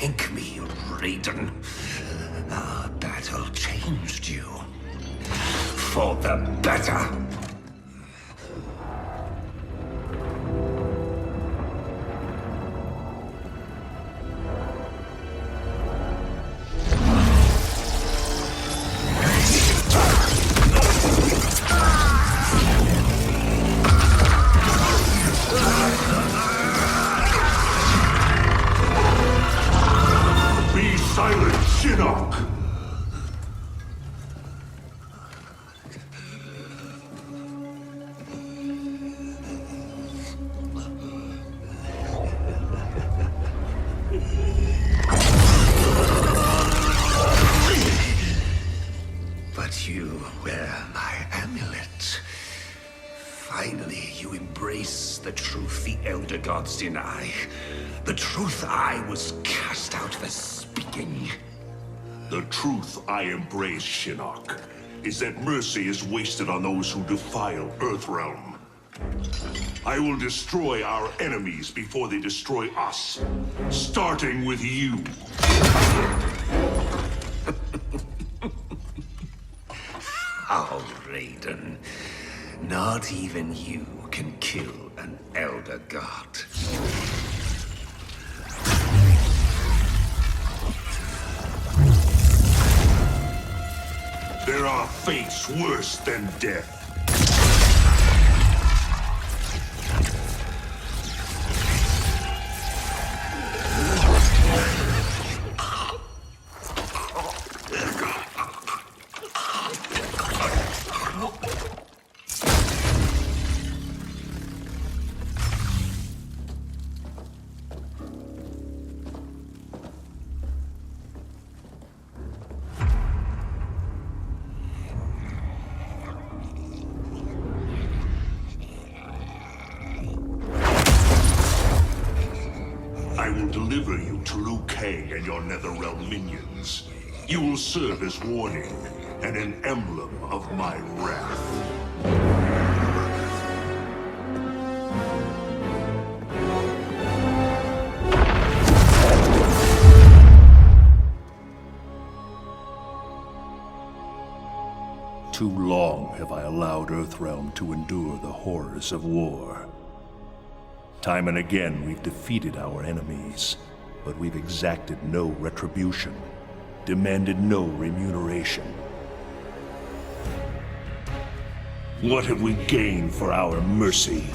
Thank me, Raiden. Our battle changed you. For the better. Silent, Shinnok! But you wear my amulet. Finally, you embrace the truth the Elder Gods deny. The truth I was cast out for speaking. The truth I embrace, Shinnok, is that mercy is wasted on those who defile Earthrealm. I will destroy our enemies before they destroy us, starting with you. Oh, Raiden. Not even you can kill an Elder God. There are fates worse than death. I will deliver you to Liu Kang and your Netherrealm minions. You will serve as warning and an emblem of my wrath. Too long have I allowed Earthrealm to endure the horrors of war. Time and again, we've defeated our enemies, but we've exacted no retribution, demanded no remuneration. What have we gained for our mercy?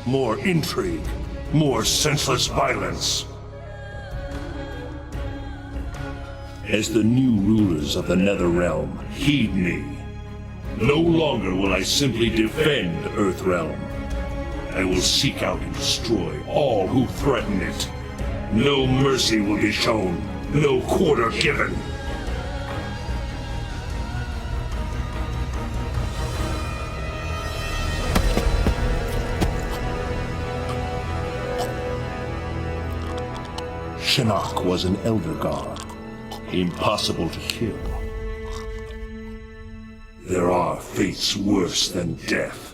More intrigue, more senseless violence. As the new rulers of the Netherrealm, heed me. No longer will I simply defend Earthrealm. I will seek out and destroy all who threaten it. No mercy will be shown, no quarter given. Shinnok was an Elder God, impossible to kill. There are fates worse than death.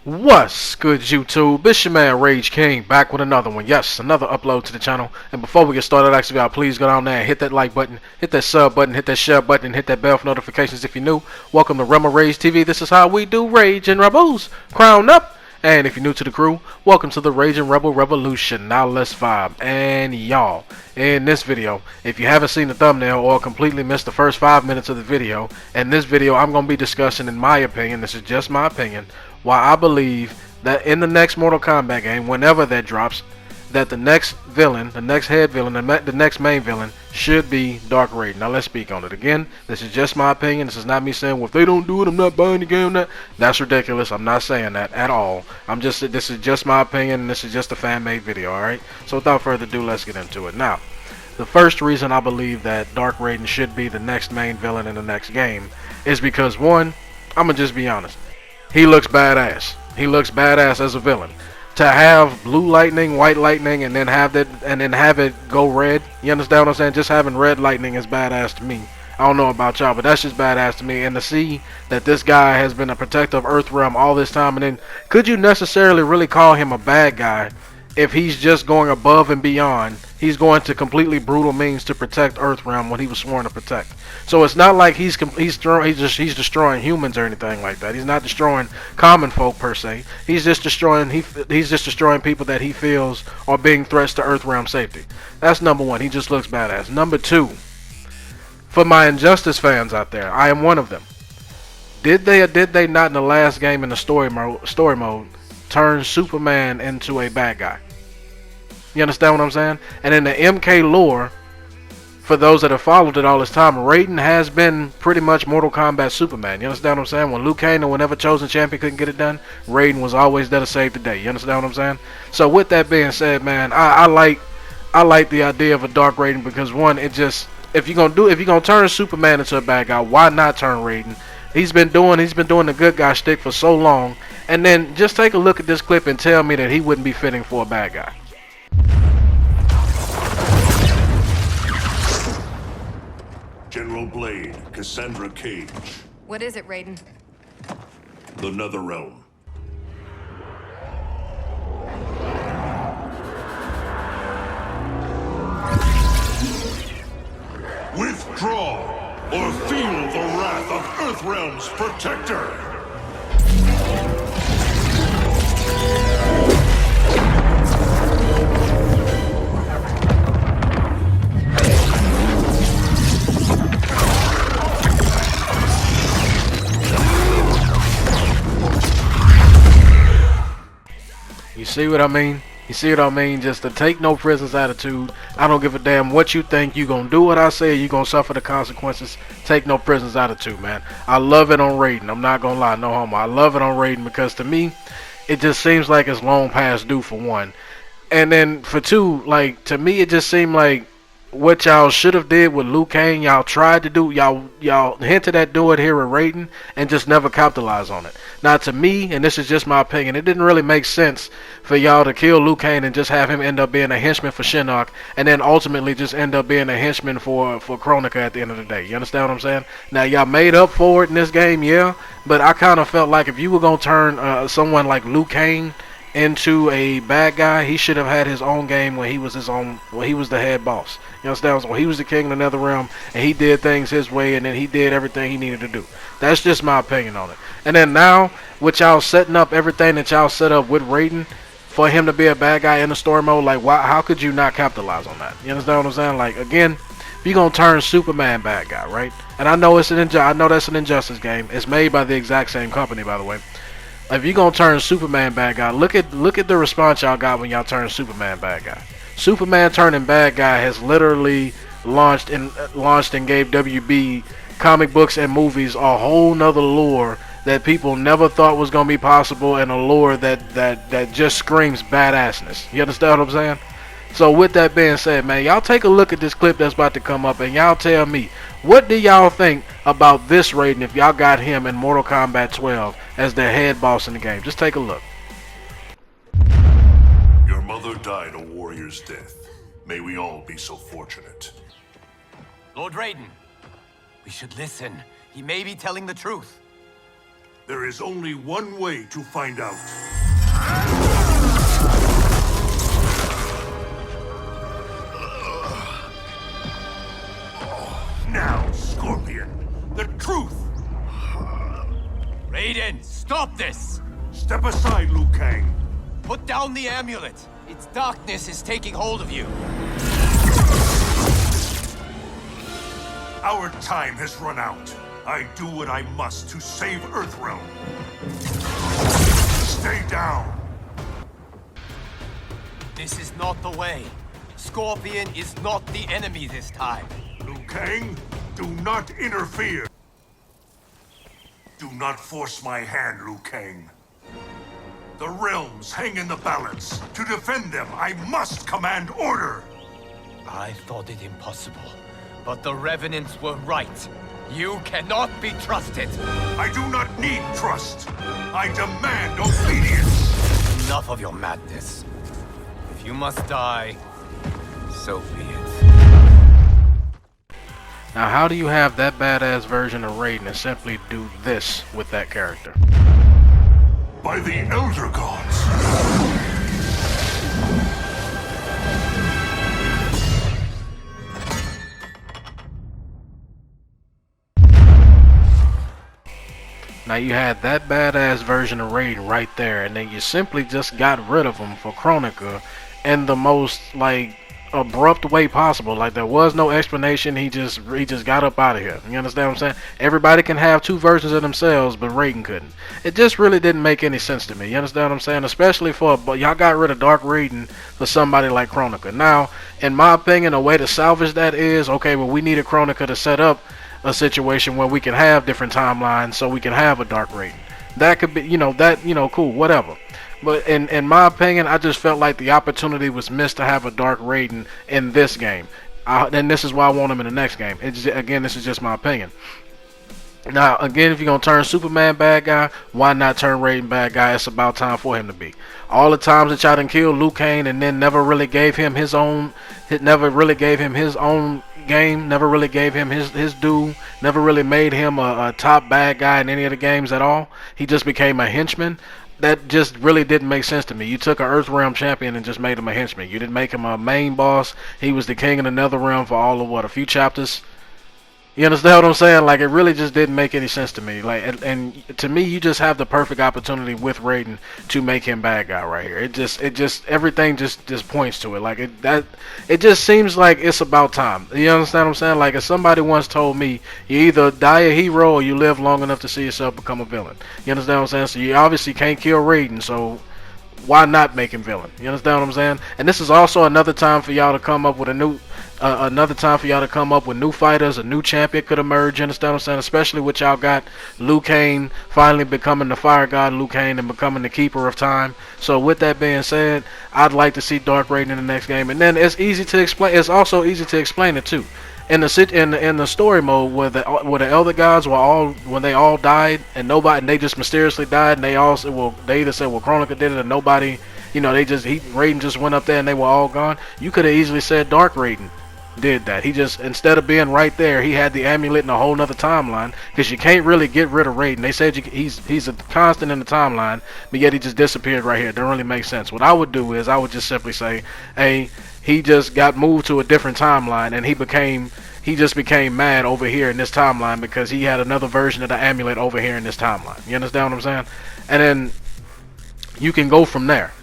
What's good, YouTube? It's your man Rage King back with another one. Yes, another upload to the channel. And before we get started, actually, y'all, please go down there and hit that like button, hit that sub button, hit that share button, and hit that bell for notifications if you're new. Welcome to Rema Rage TV. This is how we do Rage and Rebels. Crown up. And if you're new to the crew, welcome to the Rage and Rebel Revolution. Now let's vibe. And y'all, in this video, if you haven't seen the thumbnail or completely missed the first 5 minutes of the video, in this video I'm going to be discussing, in my opinion, this is just my opinion, why I believe that in the next Mortal Kombat game, whenever that drops, that the next villain, the next head villain, the next main villain should be Dark Raiden. Now let's speak on it. Again, this is just my opinion. This is not me saying, well, if they don't do it, I'm not buying the game. That's ridiculous. I'm not saying that at all. This is just my opinion, and this is just a fan-made video, alright? So without further ado, let's get into it. Now, the first reason I believe that Dark Raiden should be the next main villain in the next game is because, one, I'm going to just be honest. He looks badass. He looks badass as a villain. To have blue lightning, white lightning, and then have it go red. You understand what I'm saying? Just having red lightning is badass to me. I don't know about y'all, but that's just badass to me. And to see that this guy has been a protector of Earthrealm all this time, and then could you necessarily really call him a bad guy if he's just going above and beyond? He's going to completely brutal means to protect Earthrealm when he was sworn to protect. So it's not like he's destroying humans or anything like that. He's not destroying common folk per se. He's just destroying people that he feels are being threats to Earthrealm safety. That's number one. He just looks badass. Number two, for my Injustice fans out there, I am one of them. Did they or did they not in the last game in the story mode turn Superman into a bad guy? You understand what I'm saying? And in the MK lore, for those that have followed it all this time, Raiden has been pretty much Mortal Kombat Superman. You understand what I'm saying? When Liu Kang or whenever Chosen Champion couldn't get it done, Raiden was always there to save the day. You understand what I'm saying? So with that being said, man, I like the idea of a Dark Raiden because, one, it just, if you're gonna turn Superman into a bad guy, why not turn Raiden? He's been doing the good guy shtick for so long, and then just take a look at this clip and tell me that he wouldn't be fitting for a bad guy. General Blade, Cassandra Cage. What is it, Raiden? The Netherrealm. Withdraw, or feel the wrath of Earthrealm's protector! You see what I mean? You see what I mean? Just to take no prisoners attitude. I don't give a damn what you think. You gonna do what I say, you gonna suffer the consequences. Take no prisoners attitude, man. I love it on Raiden. I'm not gonna lie, no homo. I love it on Raiden because to me, it just seems like it's long past due for one. And then for two, like, to me it just seemed like what y'all should have did with Liu Kang, y'all tried to do, y'all hinted at doing here with Raiden and just never capitalized on it. Now to me, and this is just my opinion, it didn't really make sense for y'all to kill Liu Kang and just have him end up being a henchman for Shinnok and then ultimately just end up being a henchman for Kronika at the end of the day. You understand what I'm saying? Now y'all made up for it in this game, yeah, but I kind of felt like if you were going to turn someone like Liu Kang into a bad guy, he should have had his own game when he was the head boss. You understand? When he was the king of the Netherrealm and he did things his way and then he did everything he needed to do. That's just my opinion on it. And then now, with y'all setting up everything that y'all set up with Raiden for him to be a bad guy in the story mode, like, why? How could you not capitalize on that? You understand what I'm saying? Like, again, if you're gonna turn Superman bad guy, right? And I know that's an Injustice game. It's made by the exact same company, by the way. If you're gonna turn Superman bad guy, look at the response y'all got when y'all turned Superman bad guy. Superman turning bad guy has literally launched and gave WB comic books and movies a whole nother lore that people never thought was gonna be possible, and a lore that just screams badassness. You understand what I'm saying? So with that being said, man, y'all take a look at this clip that's about to come up and y'all tell me, what do y'all think about this Raiden if y'all got him in Mortal Kombat 12 as the head boss in the game? Just take a look. Your mother died a warrior's death. May we all be so fortunate. Lord Raiden, we should listen. He may be telling the truth. There is only one way to find out. Now, Scorpion, the truth! Raiden, stop this! Step aside, Liu Kang. Put down the amulet. Its darkness is taking hold of you. Our time has run out. I do what I must to save Earthrealm. Stay down. This is not the way. Scorpion is not the enemy this time. Liu Kang, do not interfere. Do not force my hand, Liu Kang. The realms hang in the balance. To defend them, I must command order. I thought it impossible, but the Revenants were right. You cannot be trusted. I do not need trust. I demand obedience. Enough of your madness. If you must die, so be it. Now, how do you have that badass version of Raiden and simply do this with that character? By the Elder Gods. Now you had that badass version of Raiden right there, and then you simply just got rid of him for Kronika in the most like abrupt way possible. Like there was no explanation. He just got up out of here. You understand what I'm saying? Everybody can have two versions of themselves, but Raiden couldn't. It just really didn't make any sense to me. You understand what I'm saying? Especially but y'all got rid of Dark Raiden for somebody like Kronika. Now, in my opinion, a way to salvage that is okay. Well, we needed Kronika to set up a situation where we can have different timelines, so we can have a Dark Raiden. That could be, cool, whatever. But in my opinion, I just felt like the opportunity was missed to have a Dark Raiden in this game. And this is why I want him in the next game. Again, this is just my opinion. Now, again, if you're going to turn Superman bad guy, why not turn Raiden bad guy? It's about time for him to be. All the times that y'all done killed Liu Kang and then never really gave him his own, game, never really gave him his due, never really made him a top bad guy in any of the games at all. He just became a henchman. That just really didn't make sense to me. You took an Earthrealm champion and just made him a henchman. You didn't make him a main boss. He was the king of the Netherrealm for all of a few chapters. You understand what I'm saying? Like, it really just didn't make any sense to me. Like, and to me, you just have the perfect opportunity with Raiden to make him bad guy right here. Everything just points to it. Like, it just seems like it's about time. You understand what I'm saying? Like, if somebody once told me, you either die a hero or you live long enough to see yourself become a villain. You understand what I'm saying? So you obviously can't kill Raiden, so why not make him villain? You understand what I'm saying? And this is also another time for y'all to come up with a new new fighters. A new champion could emerge. You understand what I'm saying? Especially with y'all got Liu Kang finally becoming the fire god Liu Kang and becoming the keeper of time. So with that being said, I'd like to see Dark Raiden in the next game. And then it's easy to explain. It's also easy to explain it too. In the story mode where the elder gods when they all died and they just mysteriously died, and they either said Kronika did it or nobody, Raiden just went up there and they were all gone. You could have easily said Dark Raiden did that. He just, instead of being right there, he had the amulet in a whole nother timeline, because you can't really get rid of Raiden. They said he's a constant in the timeline, but yet he just disappeared right here. It don't really make sense. What I would do is I would just simply say, hey, he just got moved to a different timeline, and he just became mad over here in this timeline because he had another version of the amulet over here in this timeline. You understand what I'm saying? And then you can go from there.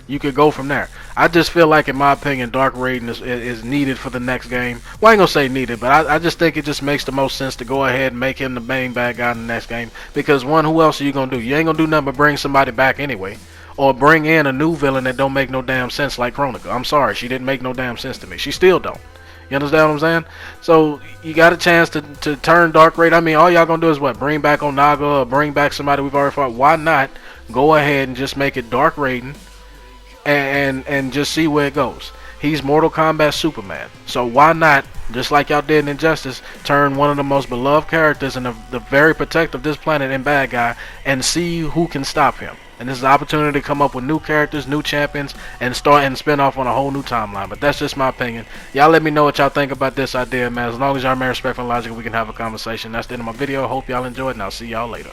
I just feel like, in my opinion, Dark Raiden is needed for the next game. Well, I ain't gonna say needed, but I just think it just makes the most sense to go ahead and make him the main bad guy in the next game. Because one, who else are you gonna do? You ain't gonna do nothing but bring somebody back anyway. Or bring in a new villain that don't make no damn sense like Kronika. I'm sorry, she didn't make no damn sense to me. She still don't. You understand what I'm saying? So you got a chance to turn Dark Raiden. I mean, all y'all gonna do is what? Bring back Onaga or bring back somebody we've already fought. Why not go ahead and just make it Dark Raiden and just see where it goes? He's Mortal Kombat Superman. So why not, just like y'all did in Injustice, turn one of the most beloved characters and the very protective of this planet and bad guy, and see who can stop him. And this is an opportunity to come up with new characters, new champions, and start and spin off on a whole new timeline. But that's just my opinion. Y'all let me know what y'all think about this idea, man. As long as y'all remain respectful and logical, we can have a conversation. That's the end of my video. Hope y'all enjoyed, and I'll see y'all later.